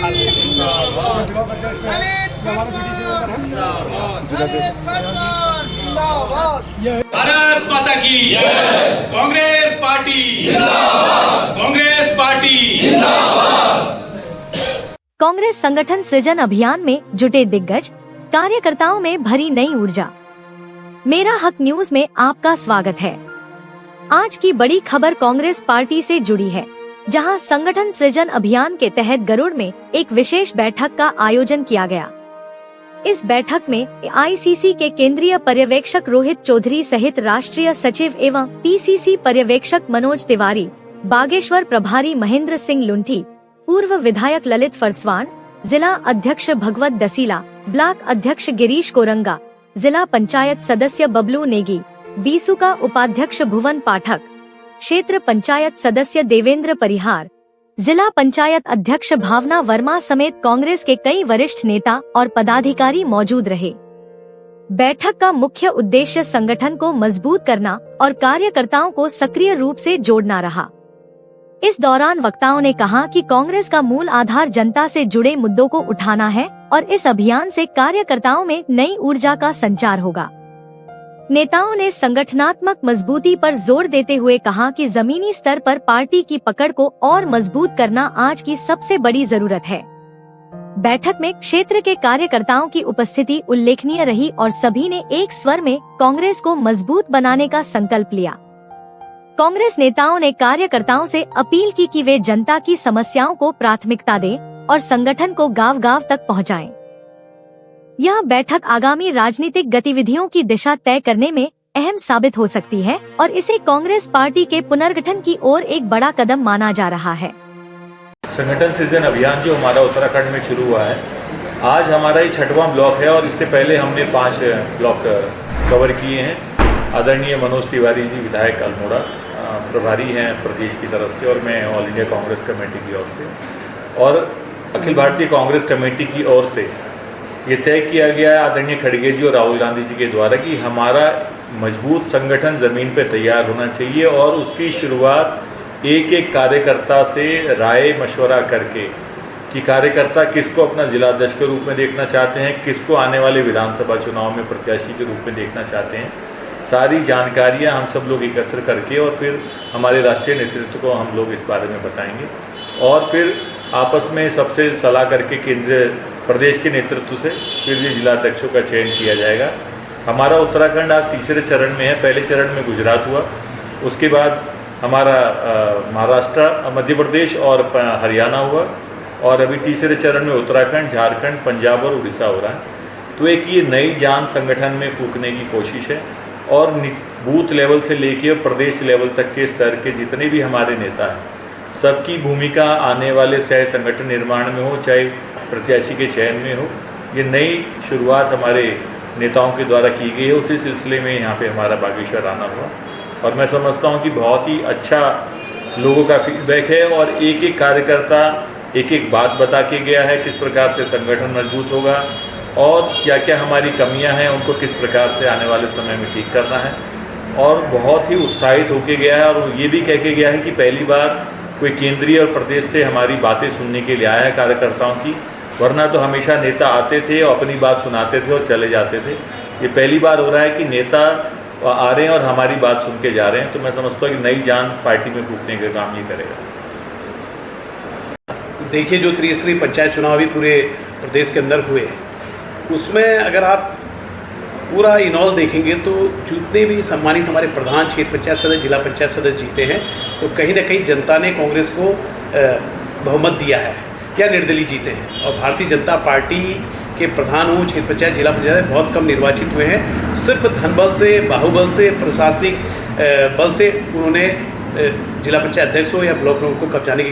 हाल है। भारत माता की कांग्रेस पार्टी कांग्रेस पार्टी। कांग्रेस संगठन सृजन अभियान में जुटे दिग्गज, कार्यकर्ताओं में भरी नई ऊर्जा। मेरा हक न्यूज में आपका स्वागत है। आज की बड़ी खबर कांग्रेस पार्टी से जुड़ी है, जहां संगठन सृजन अभियान के तहत गरुड़ में एक विशेष बैठक का आयोजन किया गया। इस बैठक में AICC के केंद्रीय पर्यवेक्षक रोहित चौधरी सहित राष्ट्रीय सचिव एवं PCC पर्यवेक्षक मनोज तिवारी, बागेश्वर प्रभारी महेंद्र सिंह लुंठी, पूर्व विधायक ललित फरसवाण, जिला अध्यक्ष भगवत दसीला, ब्लॉक अध्यक्ष गिरीश कोरंगा, जिला पंचायत सदस्य बबलू नेगी, बीसू का उपाध्यक्ष भुवन पाठक, क्षेत्र पंचायत सदस्य देवेंद्र परिहार, जिला पंचायत अध्यक्ष भावना वर्मा समेत कांग्रेस के कई वरिष्ठ नेता और पदाधिकारी मौजूद रहे। बैठक का मुख्य उद्देश्य संगठन को मजबूत करना और कार्यकर्ताओं को सक्रिय रूप से जोड़ना रहा। इस दौरान वक्ताओं ने कहा कि कांग्रेस का मूल आधार जनता से जुड़े मुद्दों को उठाना है और इस अभियान से कार्यकर्ताओं में नई ऊर्जा का संचार होगा। नेताओं ने संगठनात्मक मजबूती पर जोर देते हुए कहा कि जमीनी स्तर पर पार्टी की पकड़ को और मजबूत करना आज की सबसे बड़ी जरूरत है। बैठक में क्षेत्र के कार्यकर्ताओं की उपस्थिति उल्लेखनीय रही और सभी ने एक स्वर में कांग्रेस को मजबूत बनाने का संकल्प लिया। कांग्रेस नेताओं ने कार्यकर्ताओं से अपील की कि वे जनता की समस्याओं को प्राथमिकता दें और संगठन को गांव-गांव तक पहुंचाएं। यह बैठक आगामी राजनीतिक गतिविधियों की दिशा तय करने में अहम साबित हो सकती है और इसे कांग्रेस पार्टी के पुनर्गठन की ओर एक बड़ा कदम माना जा रहा है। संगठन सृजन अभियान जो हमारा उत्तराखंड में शुरू हुआ है, आज हमारा ये 6वां ब्लॉक है और इससे पहले हमने 5 ब्लॉक कवर किए हैं। आदरणीय मनोज तिवारी जी विधायक अल्मोड़ा प्रभारी हैं प्रदेश की तरफ से, और मैं ऑल इंडिया कांग्रेस कमेटी की ओर से और अखिल भारतीय कांग्रेस कमेटी की ओर से ये तय किया गया है आदरणीय खड़गे जी और राहुल गांधी जी के द्वारा कि हमारा मजबूत संगठन ज़मीन पर तैयार होना चाहिए और उसकी शुरुआत एक एक कार्यकर्ता से राय मशवरा करके कि कार्यकर्ता किसको अपना जिलाध्यक्ष के रूप में देखना चाहते हैं, किसको आने वाले विधानसभा चुनाव में प्रत्याशी के रूप में देखना चाहते हैं। सारी जानकारियां हम सब लोग एकत्र करके और फिर हमारे राष्ट्रीय नेतृत्व को हम लोग इस बारे में बताएंगे और फिर आपस में सबसे सलाह करके केंद्रीय प्रदेश के नेतृत्व से फिर ये जिलाध्यक्षों का चयन किया जाएगा। हमारा उत्तराखंड आज तीसरे चरण में है। पहले चरण में गुजरात हुआ, उसके बाद हमारा महाराष्ट्र, मध्य प्रदेश और हरियाणा हुआ और अभी तीसरे चरण में उत्तराखंड, झारखंड, पंजाब और उड़ीसा हो रहा है। तो एक ये नई जान संगठन में फूंकने की कोशिश है और बूथ लेवल से लेके प्रदेश लेवल तक के स्तर के जितने भी हमारे नेता हैं, सबकी भूमिका आने वाले चाहे संगठन निर्माण में हो चाहे प्रत्याशी के चयन में हो, ये नई शुरुआत हमारे नेताओं के द्वारा की गई है। उसी सिलसिले में यहाँ पे हमारा बागेश्वर आना हुआ और मैं समझता हूँ कि बहुत ही अच्छा लोगों का फीडबैक है और एक एक कार्यकर्ता एक एक बात बता के गया है किस प्रकार से संगठन मजबूत होगा और क्या क्या हमारी कमियां हैं उनको किस प्रकार से आने वाले समय में ठीक करना है। और बहुत ही उत्साहित होके गया है और ये भी कह के गया है कि पहली बार कोई केंद्रीय और प्रदेश से हमारी बातें सुनने के लिए आया है कार्यकर्ताओं की, वरना तो हमेशा नेता आते थे और अपनी बात सुनाते थे और चले जाते थे। ये पहली बार हो रहा है कि नेता आ रहे हैं और हमारी बात सुन के जा रहे हैं। तो मैं समझता हूँ कि नई जान पार्टी में फूंकने का काम ये करेगा। देखिए, जो त्रिस्तरीय पंचायत चुनाव अभी पूरे प्रदेश के अंदर हुए, उसमें अगर आप पूरा इनऑल देखेंगे तो जितने भी सम्मानित हमारे प्रधान क्षेत्र पंचायत सदस्य, जिला पंचायत सदस्य जीते हैं, तो कहीं ना कहीं जनता ने कांग्रेस को बहुमत दिया है या निर्दलीय जीते हैं। और भारतीय जनता पार्टी के प्रधान हो, क्षेत्र पंचायत, जिला पंचायत बहुत कम निर्वाचित हुए हैं। सिर्फ धनबल से, बाहुबल से, प्रशासनिक बल से उन्होंने जिला पंचायत अध्यक्ष हो या ब्लॉक को कब्जाने की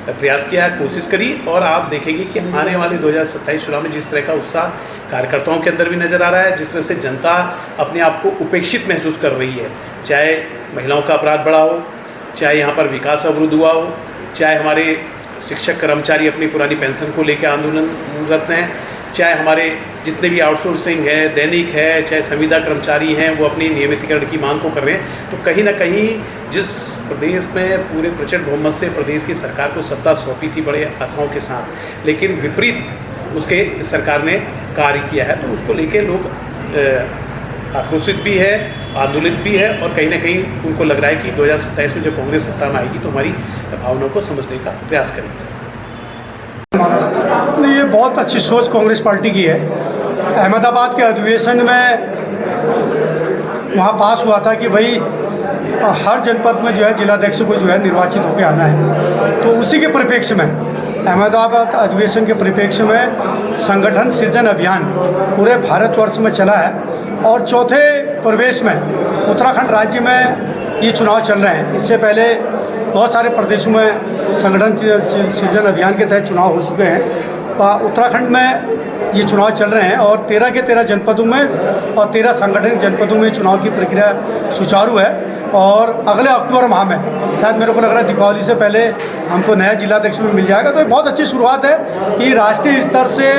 प्रयास किया, कोशिश करी। और आप देखेंगे कि आने वाले 2027 चुनाव में जिस तरह का उत्साह कार्यकर्ताओं के अंदर भी नज़र आ रहा है, जिस तरह से जनता अपने आप को उपेक्षित महसूस कर रही है, चाहे महिलाओं का अपराध बढ़ा हो, चाहे यहाँ पर विकास अवरुद्ध हुआ हो, चाहे हमारे शिक्षक कर्मचारी अपनी पुरानी पेंशन को लेकर आंदोलनरत हैं, चाहे हमारे जितने भी आउटसोर्सिंग है, दैनिक है, चाहे संविदा कर्मचारी हैं, वो अपनी नियमितीकरण की मांग को कर रहे हैं। तो कहीं ना कहीं जिस प्रदेश में पूरे प्रचंड बहुमत से प्रदेश की सरकार को सत्ता सौंपी थी बड़े आशाओं के साथ, लेकिन विपरीत उसके इस सरकार ने कार्य किया है, तो उसको लेके लोग आक्रोशित भी है, आंदोलित भी है, और कहीं ना कहीं उनको लग रहा है कि 2027 में जब कांग्रेस सत्ता में आएगी तो हमारी भावनाओं को समझने का प्रयास करेगी। ये बहुत अच्छी सोच कांग्रेस पार्टी की है। अहमदाबाद के अधिवेशन में वहाँ पास हुआ था कि भाई हर जनपद में जो है जिलाध्यक्ष को जो है निर्वाचित होकर आना है, तो उसी के परिप्रेक्ष्य में अहमदाबाद अधिवेशन के परिप्रेक्ष्य में संगठन सृजन अभियान पूरे भारतवर्ष में चला है, और चौथे प्रवेश में उत्तराखंड राज्य में ये चुनाव चल रहे हैं। इससे पहले बहुत सारे प्रदेशों में संगठन सृजन अभियान के तहत चुनाव हो चुके हैं। उत्तराखंड में ये चुनाव चल रहे हैं और 13 के 13 जनपदों में और 13 संगठनिक जनपदों में चुनाव की प्रक्रिया सुचारू है, और अगले अक्टूबर माह में शायद मेरे को लग रहा है दीपावली से पहले हमको नया जिलाध्यक्ष में मिल जाएगा। तो ये बहुत अच्छी शुरुआत है कि राष्ट्रीय स्तर से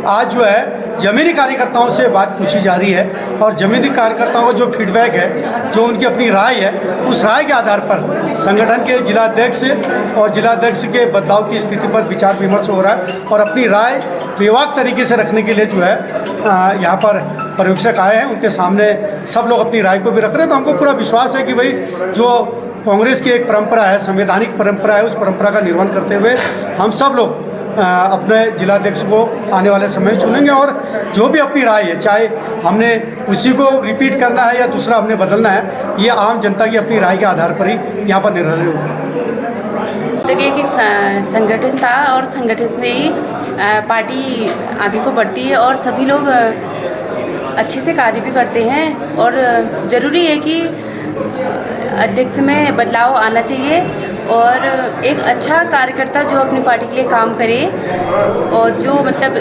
आज जो है ज़मीनी कार्यकर्ताओं से बात पूछी जा रही है, और ज़मीनी कार्यकर्ताओं का जो फीडबैक है, जो उनकी अपनी राय है, उस राय के आधार पर संगठन के जिलाध्यक्ष और जिलाध्यक्ष के बदलाव की स्थिति पर विचार विमर्श हो रहा है, और अपनी राय बेवाक तरीके से रखने के लिए जो है यहाँ पर पर्यवेक्षक आए हैं, उनके सामने सब लोग अपनी राय को भी रख रहे हैं। तो हमको पूरा विश्वास है कि भाई जो कांग्रेस की एक परंपरा है, संवैधानिक परंपरा है, उस परंपरा का निर्वहन करते हुए हम सब लोग अपने जिलाध्यक्ष को आने वाले समय चुनेंगे, और जो भी अपनी राय है, चाहे हमने उसी को रिपीट करना है या दूसरा हमने बदलना है, ये आम जनता की अपनी राय के आधार पर ही यहाँ पर निर्णय होगा। तो ये कि संगठन था और संगठन से ही पार्टी आगे को बढ़ती है, और सभी लोग अच्छे से कार्य भी करते हैं, और ज़रूरी है कि अध्यक्ष में बदलाव आना चाहिए, और एक अच्छा कार्यकर्ता जो अपनी पार्टी के लिए काम करे और जो मतलब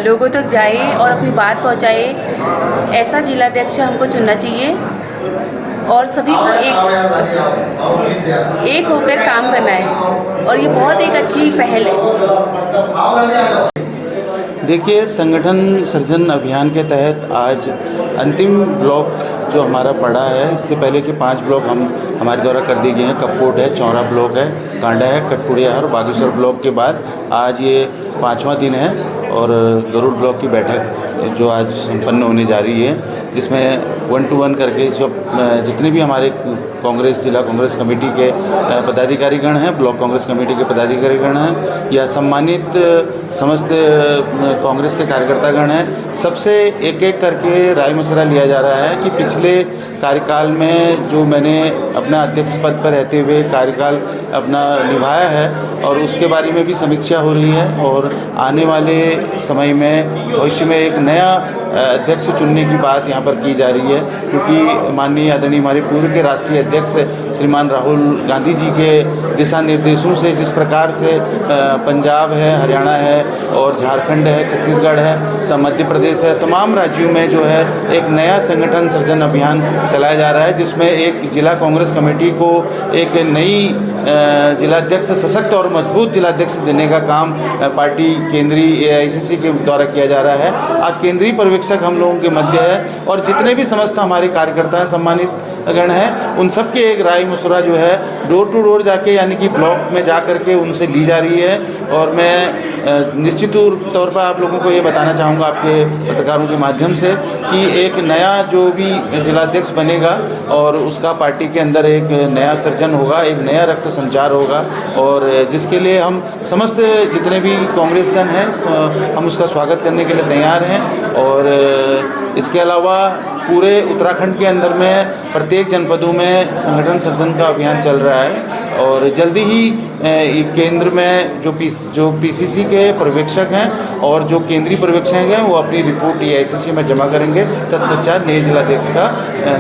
लोगों तक जाए और अपनी बात पहुंचाए, ऐसा जिलाध्यक्ष हमको चुनना चाहिए, और सभी को एक होकर काम करना है, और ये बहुत एक अच्छी पहल है। देखिए, संगठन सृजन अभियान के तहत आज अंतिम ब्लॉक जो हमारा पड़ा है, इससे पहले के 5 ब्लॉक हमारे द्वारा कर दिए गए हैं। कपकोट है, चौरा ब्लॉक है, कांडा है, कटपुड़िया है, और बागेश्वर ब्लॉक के बाद आज ये 5वां दिन है, और गरुड़ ब्लॉक की बैठक जो आज संपन्न होने जा रही है, जिसमें 1 to 1 करके जो जितने भी हमारे कांग्रेस जिला कांग्रेस कमेटी के पदाधिकारीगण हैं, ब्लॉक कांग्रेस कमेटी के पदाधिकारीगण हैं, या सम्मानित समस्त कांग्रेस के कार्यकर्तागण हैं, सबसे एक एक करके राय मशवरा लिया जा रहा है कि पिछले कार्यकाल में जो मैंने अपना अध्यक्ष पद पर रहते हुए कार्यकाल अपना निभाया है, और उसके बारे में भी समीक्षा हो रही है, और आने वाले समय में भविष्य में एक नया अध्यक्ष चुनने की बात यहाँ पर की जा रही है, क्योंकि माननीय आदरणीय हमारे पूर्व के राष्ट्रीय अध्यक्ष श्रीमान राहुल गांधी जी के दिशा निर्देशों से जिस प्रकार से पंजाब है, हरियाणा है, और झारखंड है, छत्तीसगढ़ है, तो मध्य प्रदेश है, तमाम राज्यों में जो है एक नया संगठन सृजन अभियान चलाया जा रहा है, जिसमें एक जिला कांग्रेस कमेटी को एक नई जिलाध्यक्ष, सशक्त और मजबूत जिलाध्यक्ष देने का काम पार्टी केंद्रीय AICC के द्वारा किया जा रहा है। आज केंद्रीय पर्यवेक्षक हम लोगों के मध्य है, और जितने भी समस्त हमारे कार्यकर्ता हैं, सम्मानित गण हैं, उन सब के एक राय मशवरा जो है डोर टू डोर जाके, यानी कि ब्लॉक में जा करके उनसे ली जा रही है। और मैं निश्चित तौर पर आप लोगों को ये बताना चाहूँगा आपके पत्रकारों के माध्यम से कि एक नया जो भी जिलाध्यक्ष बनेगा, और उसका पार्टी के अंदर एक नया सृजन होगा, एक नया रक्त संचार होगा, और जिसके लिए हम समस्त जितने भी कांग्रेसियन हैं हम उसका स्वागत करने के लिए तैयार हैं। और इसके अलावा पूरे उत्तराखंड के अंदर में प्रत्येक जनपदों में संगठन सृजन का अभियान चल रहा है, और जल्दी ही केंद्र में जो PCC के पर्यवेक्षक हैं और जो केंद्रीय पर्यवेक्षक हैं वो अपनी रिपोर्ट AICC में जमा करेंगे, तत्पश्चात नए जिलाध्यक्ष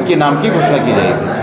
के नाम की घोषणा की जाएगी।